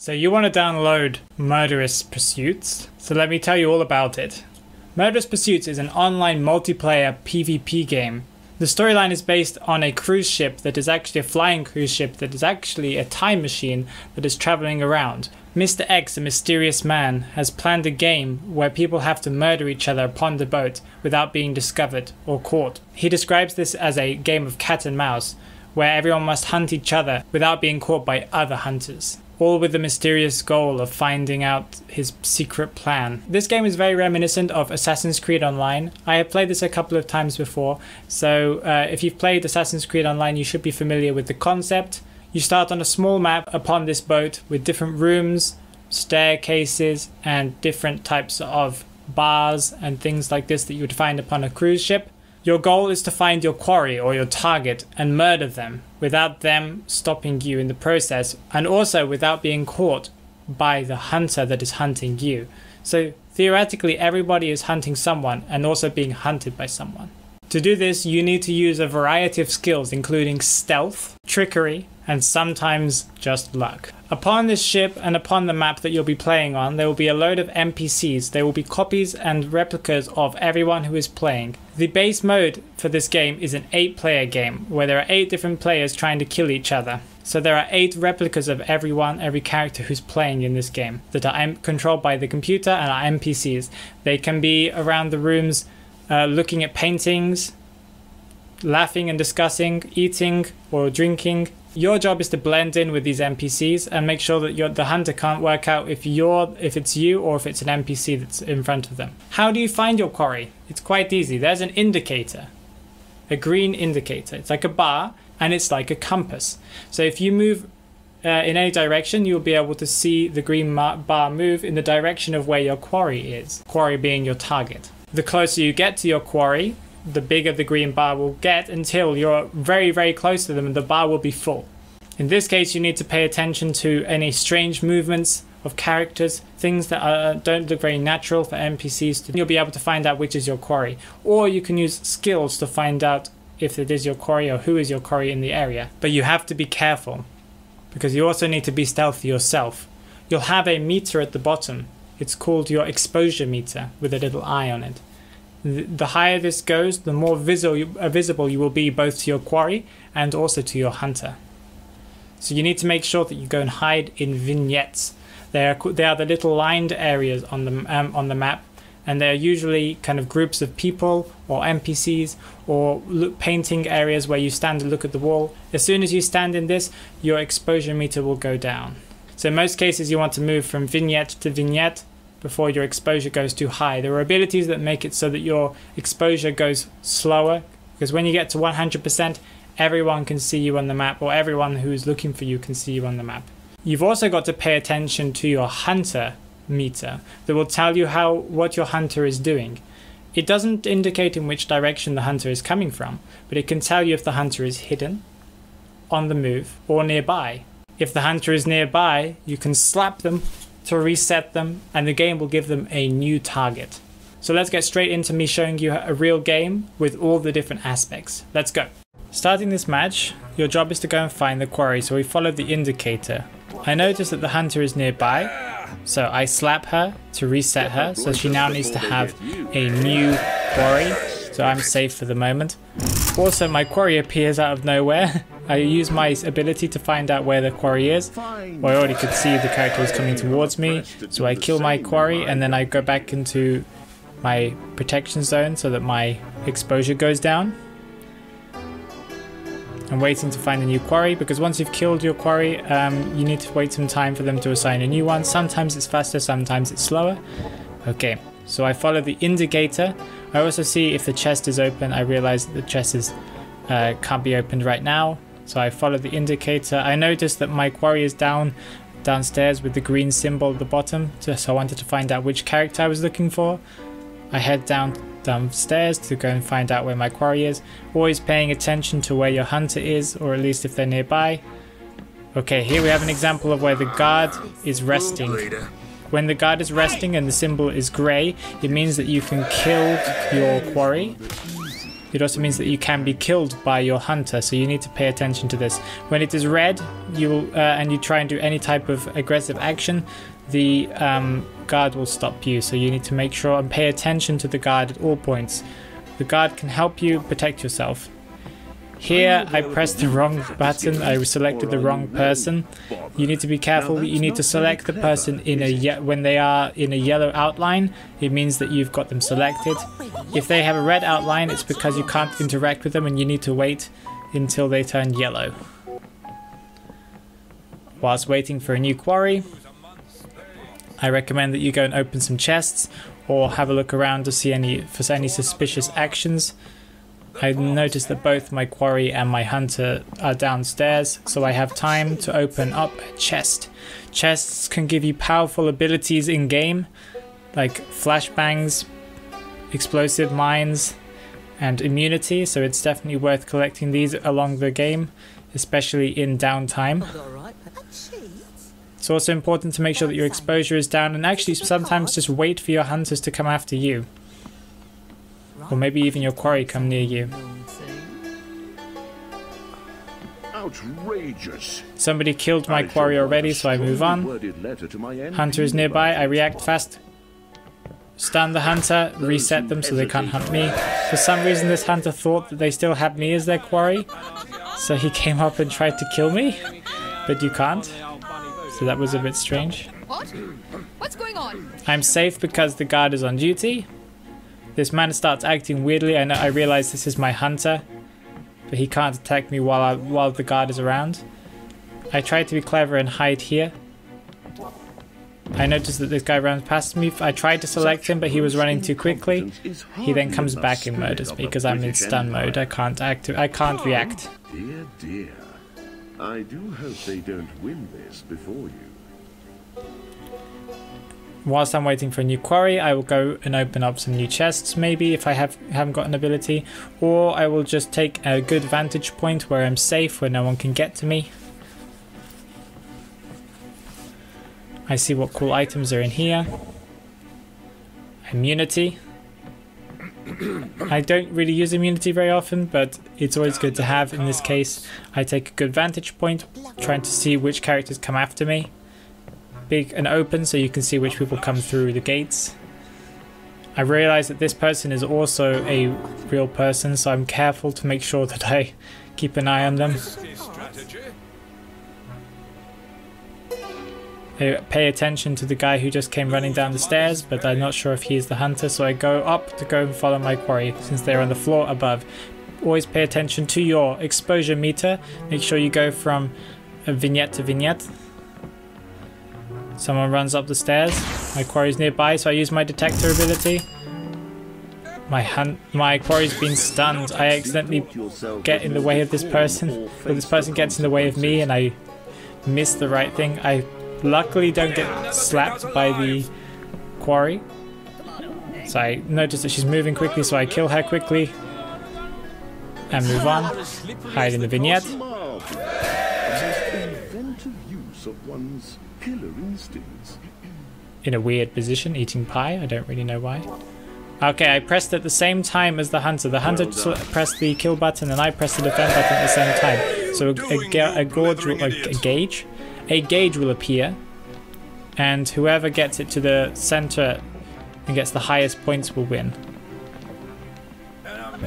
So you want to download Murderous Pursuits, so let me tell you all about it. Murderous Pursuits is an online multiplayer PvP game. The storyline is based on a cruise ship that is actually a flying cruise ship that is actually a time machine that is traveling around. Mr. X, a mysterious man, has planned a game where people have to murder each other upon the boat without being discovered or caught. He describes this as a game of cat and mouse, where everyone must hunt each other without being caught by other hunters, all with the mysterious goal of finding out his secret plan. This game is very reminiscent of Assassin's Creed Online. I have played this a couple of times before, so if you've played Assassin's Creed Online, you should be familiar with the concept. You start on a small map upon this boat with different rooms, staircases, and different types of bars and things like this that you would find upon a cruise ship. Your goal is to find your quarry or your target and murder them without them stopping you in the process, and also without being caught by the hunter that is hunting you. So theoretically everybody is hunting someone and also being hunted by someone. To do this, you need to use a variety of skills, including stealth, trickery, and sometimes just luck. Upon this ship and upon the map that you'll be playing on, there will be a load of NPCs. There will be copies and replicas of everyone who is playing. The base mode for this game is an 8-player game, where there are 8 different players trying to kill each other. So there are 8 replicas of every character who's playing in this game that are controlled by the computer and are NPCs. They can be around the rooms looking at paintings, laughing and discussing, eating or drinking. Your job is to blend in with these NPCs and make sure that the hunter can't work out if it's you or if it's an NPC that's in front of them. How do you find your quarry? It's quite easy. There's an indicator, a green indicator. It's like a bar and it's like a compass. So if you move in any direction, you'll be able to see the green bar move in the direction of where your quarry is, quarry being your target. The closer you get to your quarry, the bigger the green bar will get until you're very, very close to them and the bar will be full. In this case, you need to pay attention to any strange movements of characters, things that don't look very natural for NPCs. You'll be able to find out which is your quarry. Or you can use skills to find out if it is your quarry or who is your quarry in the area. But you have to be careful, because you also need to be stealthy yourself. You'll have a meter at the bottom. It's called your exposure meter with a little eye on it. The higher this goes, the more visible you will be both to your quarry and also to your hunter. So you need to make sure that you go and hide in vignettes. They are the little lined areas on the map, and they are usually kind of groups of people or NPCs or painting areas where you stand and look at the wall. As soon as you stand in this, your exposure meter will go down. So in most cases you want to move from vignette to vignette before your exposure goes too high. There are abilities that make it so that your exposure goes slower, because when you get to 100%, everyone can see you on the map, or everyone who is looking for you can see you on the map. You've also got to pay attention to your hunter meter that will tell you what your hunter is doing. It doesn't indicate in which direction the hunter is coming from, but it can tell you if the hunter is hidden, on the move, or nearby. If the hunter is nearby, you can slap them to reset them, and the game will give them a new target. So let's get straight into me showing you a real game with all the different aspects. Let's go. Starting this match, your job is to go and find the quarry, so we follow the indicator. I notice that the hunter is nearby, so I slap her to reset her, so she now needs to have a new quarry, so I'm safe for the moment. Also, my quarry appears out of nowhere. I use my ability to find out where the quarry is. Well, I already could see the character was coming towards me, so I kill my quarry and then I go back into my protection zone so that my exposure goes down. I'm waiting to find a new quarry, because once you've killed your quarry, you need to wait some time for them to assign a new one. Sometimes it's faster, sometimes it's slower. Okay, so I follow the indicator. I also see if the chest is open. I realize that the chest can't be opened right now. So I follow the indicator. I noticed that my quarry is downstairs with the green symbol at the bottom. So I wanted to find out which character I was looking for. I head downstairs to go and find out where my quarry is. Always paying attention to where your hunter is, or at least if they're nearby. Okay, here we have an example of where the guard is resting. When the guard is resting and the symbol is grey, it means that you can kill your quarry. it also means that you can be killed by your hunter, so you need to pay attention to this. When it is red, and you try and do any type of aggressive action, the guard will stop you, so you need to make sure and pay attention to the guard at all points. The guard can help you protect yourself. Here I pressed the wrong button, I selected the wrong person. You need to be careful, you need to select the person when they are in a yellow outline, it means that you've got them selected. If they have a red outline, it's because you can't interact with them and you need to wait until they turn yellow. Whilst waiting for a new quarry, I recommend that you go and open some chests or have a look around to see for any suspicious actions. I noticed that both my quarry and my hunter are downstairs, so I have time to open up a chest. Chests can give you powerful abilities in game, like flashbangs, explosive mines, and immunity, so it's definitely worth collecting these along the game, especially in downtime. It's also important to make sure that your exposure is down, and actually sometimes just wait for your hunters to come after you. Or maybe even your quarry come near you. Outrageous. Somebody killed my quarry already, so I move on. Hunter is nearby, I react fast. Stun the hunter, reset them so they can't hunt me. For some reason this hunter thought that they still had me as their quarry, so he came up and tried to kill me, but you can't. So that was a bit strange. What? What's going on? I'm safe because the guard is on duty. This man starts acting weirdly. I realize this is my hunter, but he can't attack me while the guard is around. I try to be clever and hide here. I noticed that this guy runs past me. I tried to select him, but he was running too quickly. He then comes back and murders me because I'm in stun mode. I can't react. Dear, dear. I do hope they don't win this before you. Whilst I'm waiting for a new quarry, I will go and open up some new chests, maybe, if I haven't got an ability. Or I will just take a good vantage point where I'm safe, where no one can get to me. I see what cool items are in here. Immunity. I don't really use immunity very often, but it's always good to have. In this case, I take a good vantage point, trying to see which characters come after me. Big and open so you can see which people come through the gates. I realize that this person is also a real person, so I'm careful to make sure that I keep an eye on them. I pay attention to the guy who just came running down the stairs, but I'm not sure if he's the hunter, so I go up to go and follow my quarry since they're on the floor above. Always pay attention to your exposure meter. Make sure you go from a vignette to vignette. Someone runs up the stairs. My quarry's nearby, so I use my detector ability. My quarry's been stunned. I accidentally get in the way of this person, but this person gets in the way of me, and I miss the right thing. I luckily don't get slapped by the quarry. So I notice that she's moving quickly, so I kill her quickly and move on. Hide in the vignette. In a weird position, eating pie. I don't really know why. Okay, I pressed at the same time as the hunter. The hunter pressed the kill button and I pressed the defend button at the same time. So a gauge will appear, and whoever gets it to the center and gets the highest points will win.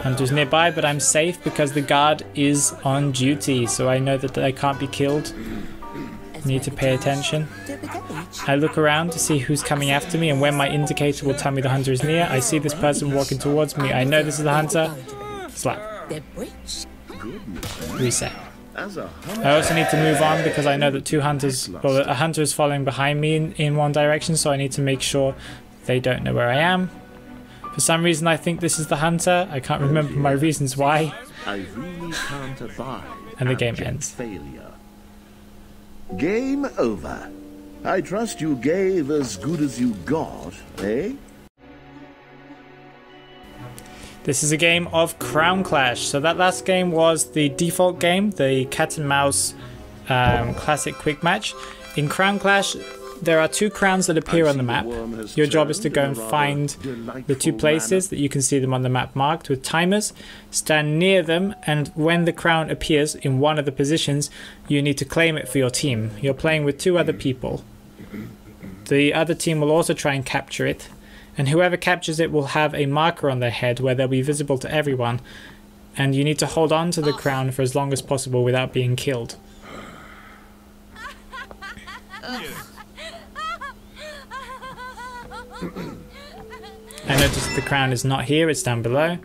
Hunter's nearby, but I'm safe because the guard is on duty, so I know that I can't be killed. Need to pay attention. I look around to see who's coming after me, and when my indicator will tell me the hunter is near, I see this person walking towards me. I know this is the hunter. Slap. Reset. I also need to move on because I know that a hunter is following behind me in one direction, so I need to make sure they don't know where I am. For some reason I think this is the hunter. I can't remember my reasons why. And the game ends. Game over. I trust you gave as good as you got, eh? This is a game of Crown Clash. So that last game was the default game, the cat and mouse classic quick match. In Crown Clash, there are 2 crowns that appear on the map. Your job is to go and find the 2 places that you can see them on the map marked with timers. Stand near them, and when the crown appears in one of the positions, you need to claim it for your team. You're playing with 2 other people. The other team will also try and capture it, and whoever captures it will have a marker on their head where they'll be visible to everyone, and you need to hold on to the crown for as long as possible without being killed. I noticed the crown is not here, it's down below.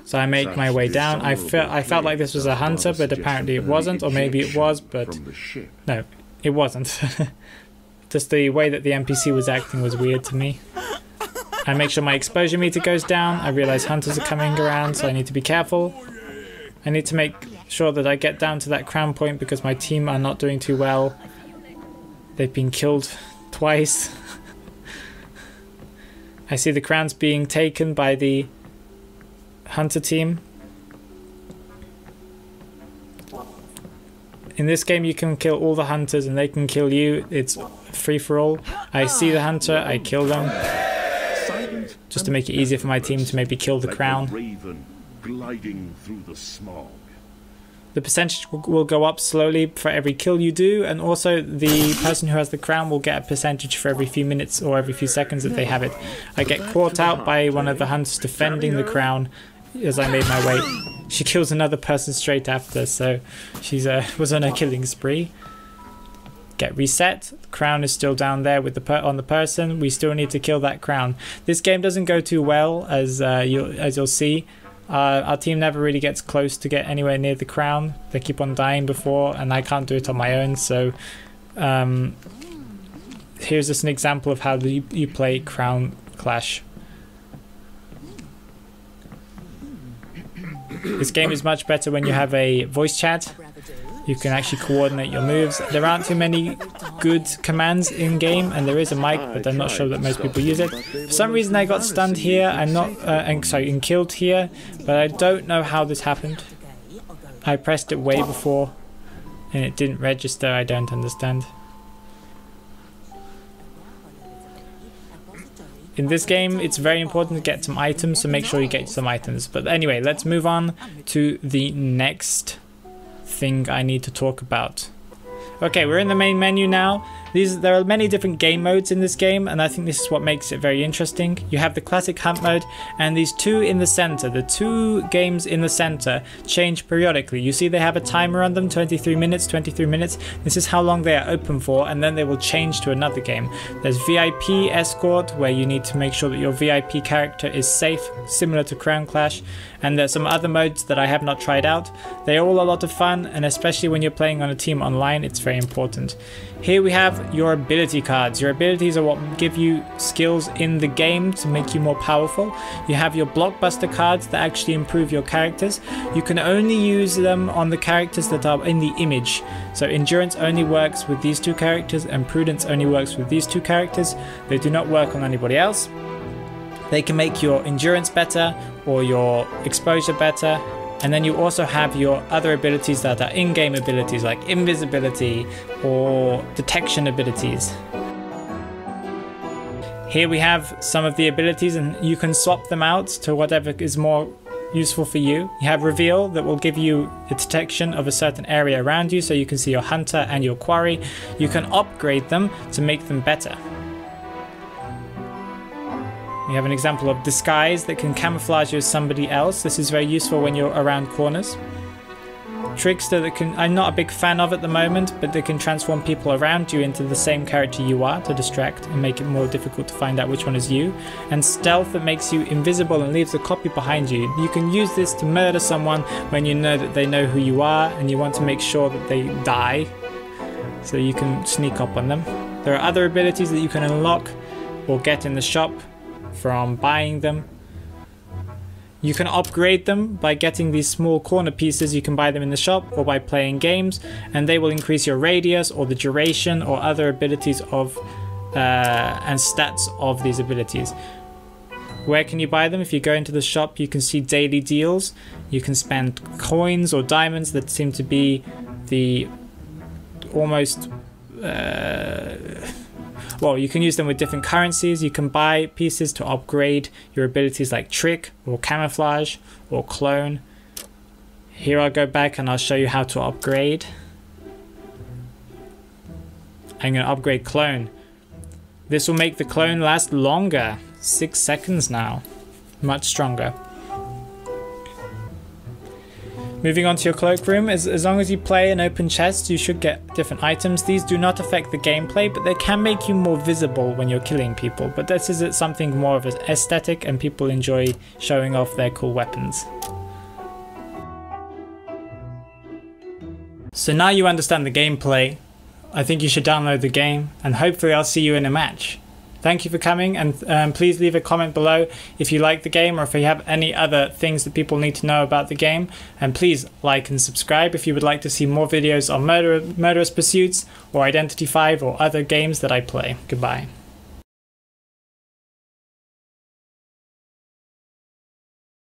So I make my way down. I felt like this was a hunter, but apparently it wasn't, or maybe it was, but no, it wasn't. Just the way that the NPC was acting was weird to me. I make sure my exposure meter goes down. I realize hunters are coming around, so I need to be careful. I need to make sure that I get down to that crown point because my team are not doing too well. They've been killed twice. I see the crowns being taken by the hunter team. In this game you can kill all the hunters and they can kill you. It's free for all. I see the hunter, I kill them. Just to make it easier for my team to maybe kill the crown. The percentage will go up slowly for every kill you do, and also the person who has the crown will get a percentage for every few minutes or every few seconds that they have it. I get caught out by one of the hunters defending the crown as I made my way. She kills another person straight after, so she's was on a killing spree. Get reset. The crown is still down there with on the person. We still need to kill that crown. This game doesn't go too well, as you'll see. Our team never really gets close to get anywhere near the crown. They keep on dying before, and I can't do it on my own. So here's just an example of how you play Crown Clash. This game is much better when you have a voice chat. You can actually coordinate your moves. There aren't too many good commands in game, and there is a mic, but I'm not sure that most people use it. For some reason I got stunned here. I'm not, and killed here, but I don't know how this happened. I pressed it way before, and it didn't register. I don't understand. In this game, it's very important to get some items, so make sure you get some items. But anyway, let's move on to the next thing I need to talk about. Okay, we're in the main menu now. There are many different game modes in this game, and I think this is what makes it very interesting. You have the classic hunt mode, and these 2 in the center. The 2 games in the center change periodically. You see they have a timer on them, 23 minutes, 23 minutes. This is how long they are open for, and then they will change to another game. There's VIP Escort, where you need to make sure that your VIP character is safe, similar to Crown Clash. And there's some other modes that I have not tried out. They're all a lot of fun, and especially when you're playing on a team online, it's very important. Here we have your ability cards. Your abilities are what give you skills in the game to make you more powerful. You have your blockbuster cards that actually improve your characters. You can only use them on the characters that are in the image. So endurance only works with these 2 characters, and prudence only works with these 2 characters. They do not work on anybody else. They can make your endurance better or your exposure better. And then you also have your other abilities that are in-game abilities like invisibility or detection abilities. Here we have some of the abilities, and you can swap them out to whatever is more useful for you. You have reveal that will give you the detection of a certain area around you, so you can see your hunter and your quarry. You can upgrade them to make them better. We have an example of disguise that can camouflage you as somebody else. This is very useful when you're around corners. Trickster that I'm not a big fan of at the moment, but they can transform people around you into the same character you are to distract and make it more difficult to find out which one is you. And stealth that makes you invisible and leaves a copy behind you. You can use this to murder someone when you know that they know who you are and you want to make sure that they die, so you can sneak up on them. There are other abilities that you can unlock or get in the shop from buying them. You can upgrade them by getting these small corner pieces. You can buy them in the shop or by playing games, and they will increase your radius or the duration or other abilities of and stats of these abilities. Where can you buy them? If you go into the shop, you can see daily deals. You can spend coins or diamonds that seem to be the almost Well, you can use them with different currencies. You can buy pieces to upgrade your abilities like trick or camouflage or clone. Here I'll go back and I'll show you how to upgrade. I'm going to upgrade clone. This will make the clone last longer. 6 seconds now. Much stronger. Moving on to your cloakroom, as long as you play an open chest, you should get different items. These do not affect the gameplay, but they can make you more visible when you're killing people. But this is something more of an aesthetic, and people enjoy showing off their cool weapons. So now you understand the gameplay. I think you should download the game, and hopefully I'll see you in a match. Thank you for coming, and please leave a comment below if you like the game or if you have any other things that people need to know about the game. And please like and subscribe if you would like to see more videos on Murderous Pursuits or Identity 5 or other games that I play. Goodbye.